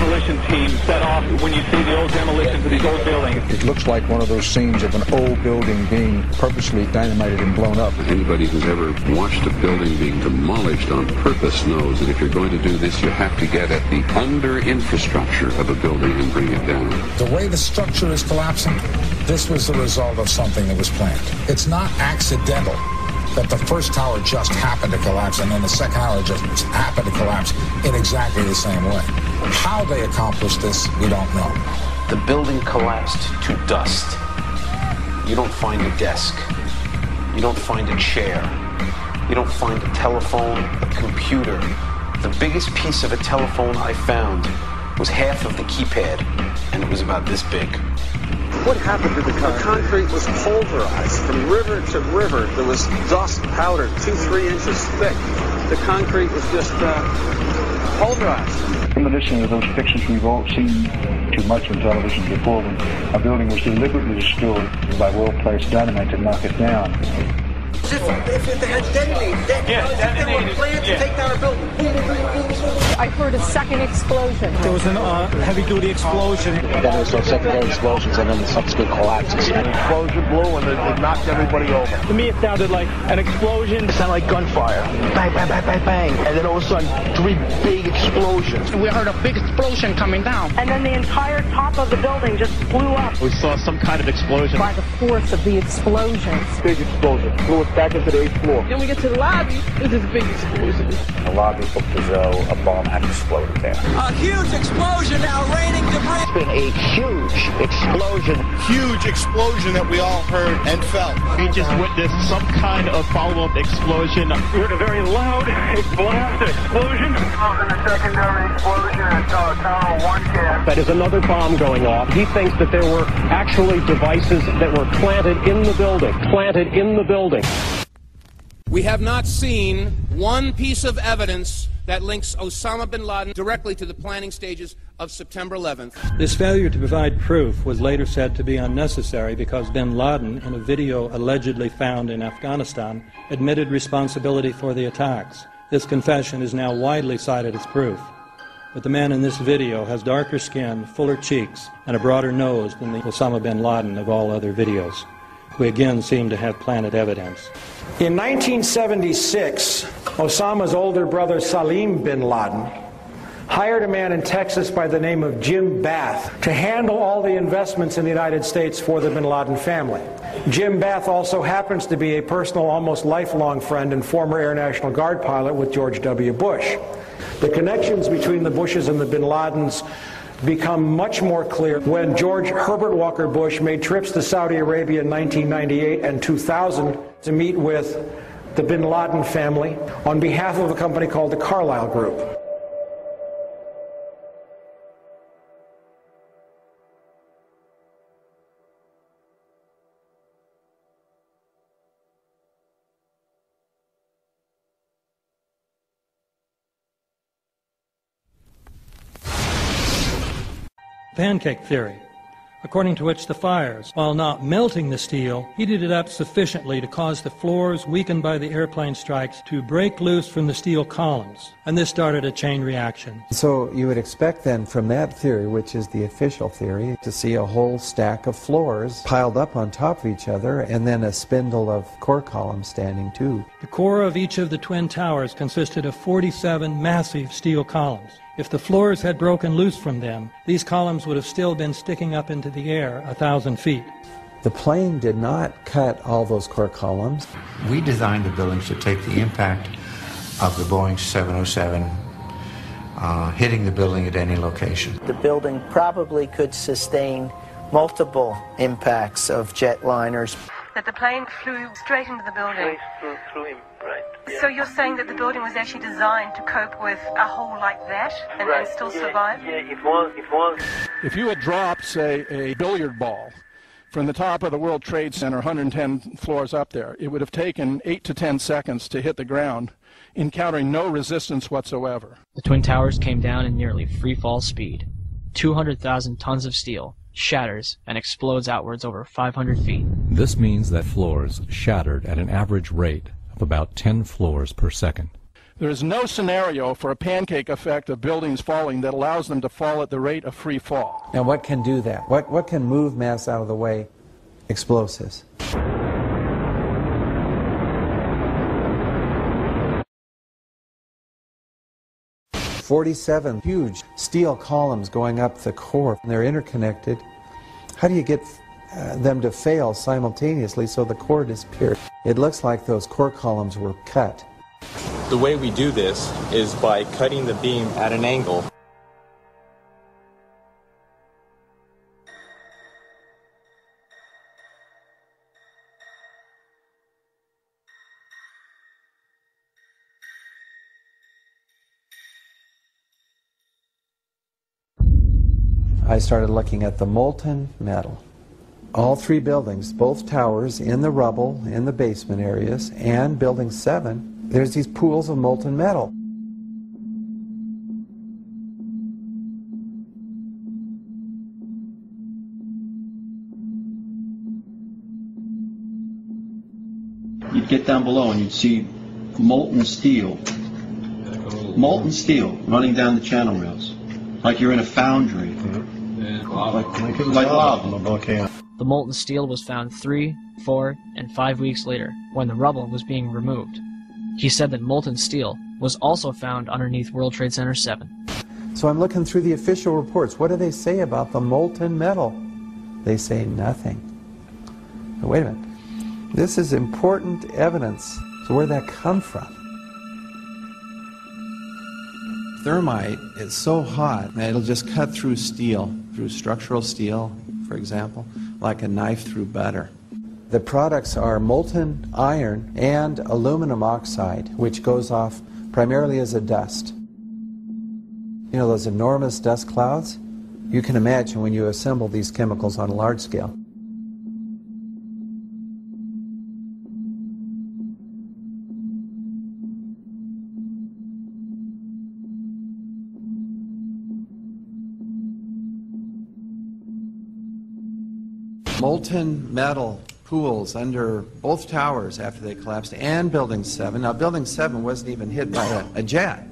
demolition team set off when you see the old demolitions of these old buildings? It looks like one of those scenes of an old building being purposely dynamited and blown up. Anybody who's ever watched a building being demolished on purpose knows that if you're going to do this, you have to get at the under-infrastructure of a building and bring it down. The way the structure is collapsing, this was the result of something that was planned. It's not accidental that the first tower just happened to collapse and then the second tower just happened to collapse in exactly the same way. How they accomplished this, we don't know. The building collapsed to dust. You don't find a desk. You don't find a chair. You don't find a telephone, a computer. The biggest piece of a telephone I found was half of the keypad, and it was about this big. What happened to the concrete? The concrete was pulverized from river to river. There was dust powder 2-3 inches thick. The concrete was just pulverized. In addition to those pictures we've all seen too much on television before, when a building was deliberately destroyed by well-placed dynamite to knock it down. If they had detonated, they were planned to take down a building. I heard a second explosion. There was a heavy-duty explosion. Then there was those secondary explosions and then the subsequent collapses. An explosion blew and it knocked everybody over. To me, it sounded like an explosion. It sounded like gunfire. Bang, bang, bang, bang, bang. And then all of a sudden, 3 big explosions. We heard a big explosion coming down. And then the entire top of the building just blew up. We saw some kind of explosion. By the force of the explosions. Big explosion. Blew us back into the 8th floor. Then we get to the lobby, there's this big explosion. The lobby looked as though a bomb had exploded there. A huge explosion now raining debris. It's been a huge explosion. Huge explosion that we all heard and felt. We just witnessed some kind of follow-up explosion. We heard a very loud blast explosion. And a secondary explosion at Tower 1 camp. That is another bomb going off. He thinks that there were actually devices that were planted in the building. Planted in the building. We have not seen one piece of evidence that links Osama bin Laden directly to the planning stages of September 11th. This failure to provide proof was later said to be unnecessary because bin Laden, in a video allegedly found in Afghanistan, admitted responsibility for the attacks. This confession is now widely cited as proof. But the man in this video has darker skin, fuller cheeks, and a broader nose than the Osama bin Laden of all other videos. We again seem to have planted evidence. In 1976, Osama's older brother Salim bin Laden hired a man in Texas by the name of Jim Bath to handle all the investments in the United States for the bin Laden family. Jim Bath also happens to be a personal, almost lifelong friend and former Air National Guard pilot with George W. Bush. The connections between the Bushes and the bin Ladens become much more clear when George Herbert Walker Bush made trips to Saudi Arabia in 1998 and 2000 to meet with the bin Laden family on behalf of a company called the Carlyle Group. Pancake theory, according to which the fires, while not melting the steel, heated it up sufficiently to cause the floors weakened by the airplane strikes to break loose from the steel columns, and this started a chain reaction. So you would expect then from that theory, which is the official theory, to see a whole stack of floors piled up on top of each other and then a spindle of core columns standing too. The core of each of the twin towers consisted of 47 massive steel columns. If the floors had broken loose from them, these columns would have still been sticking up into the air 1,000 feet. The plane did not cut all those core columns. We designed the buildings to take the impact of the Boeing 707 hitting the building at any location. The building probably could sustain multiple impacts of jetliners. That the plane flew straight into the building. Through him, right. Yeah. So you're saying that the building was actually designed to cope with a hole like that and still survive? Yeah, it was. If you had dropped, say, a billiard ball from the top of the World Trade Center, 110 floors up there, it would have taken 8 to 10 seconds to hit the ground, encountering no resistance whatsoever. The Twin Towers came down in nearly free-fall speed. 200,000 tons of steel shatters and explodes outwards over 500 feet. This means that floors shattered at an average rate of about 10 floors per second. There is no scenario for a pancake effect of buildings falling that allows them to fall at the rate of free fall. Now what can do that? What can move mass out of the way? Explosives. "47 huge steel columns going up the core, and they're interconnected. How do you get them to fail simultaneously so the core disappears? It looks like those core columns were cut. The way we do this is by cutting the beam at an angle. I started looking at the molten metal. All three buildings, both towers in the rubble, in the basement areas, and Building 7, there's these pools of molten metal. You'd get down below and you'd see molten steel running down the channel rails, like you're in a foundry. Like lava. The molten steel was found 3, 4, and 5 weeks later, when the rubble was being removed. He said that molten steel was also found underneath World Trade Center 7. So I'm looking through the official reports. What do they say about the molten metal? They say nothing. Now, wait a minute. This is important evidence. So where did that come from? Thermite is so hot that it'll just cut through steel, through structural steel, for example, like a knife through butter. The products are molten iron and aluminum oxide, which goes off primarily as a dust. You know those enormous dust clouds? You can imagine when you assemble these chemicals on a large scale. Molten metal pools under both towers after they collapsed, and Building 7. Now, Building 7 wasn't even hit by a jet.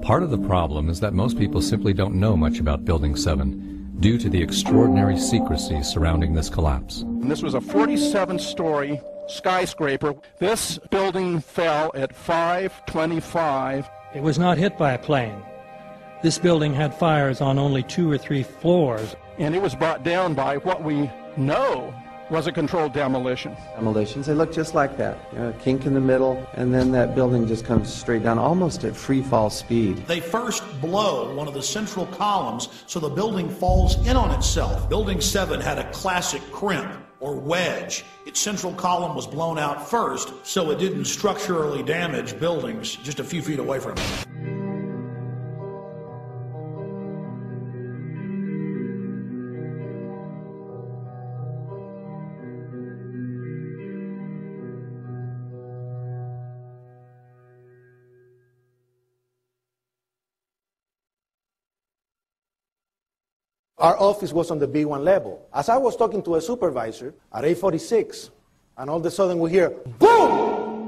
Part of the problem is that most people simply don't know much about Building 7 due to the extraordinary secrecy surrounding this collapse. And this was a 47-story skyscraper. This building fell at 5:25. It was not hit by a plane. This building had fires on only 2 or 3 floors. And it was brought down by what we know was a controlled demolition. Demolitions, they look just like that. You know, a kink in the middle, and then that building just comes straight down, almost at free fall speed. They first blow one of the central columns so the building falls in on itself. Building 7 had a classic crimp or wedge. Its central column was blown out first, so it didn't structurally damage buildings just a few feet away from it. Our office was on the B1 level. As I was talking to a supervisor at 8:46, and all of a sudden we hear, boom!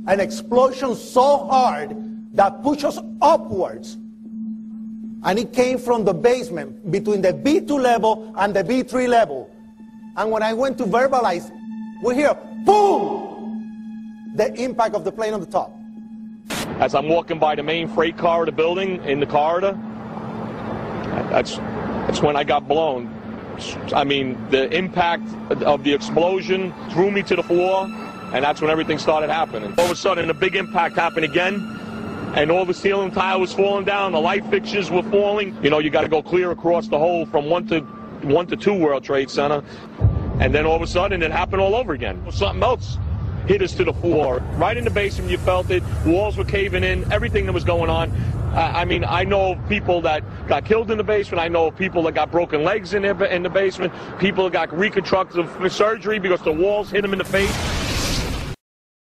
An explosion so hard that pushed us upwards. And it came from the basement between the B2 level and the B3 level. And when I went to verbalize, we hear, boom! The impact of the plane on the top. As I'm walking by the main freight corridor building in the corridor, that's when I got blown. I mean, the impact of the explosion threw me to the floor, and that's when everything started happening. All of a sudden, a big impact happened again, and all the ceiling tile was falling down, the light fixtures were falling. You know, you got to go clear across the whole from 1 to 2 World Trade Center, and then all of a sudden, it happened all over again. Something else hit us to the floor. Right in the basement, you felt it. Walls were caving in, everything that was going on. I mean, I know of people that got killed in the basement. I know of people that got broken legs in the basement. People that got reconstructive surgery because the walls hit them in the face.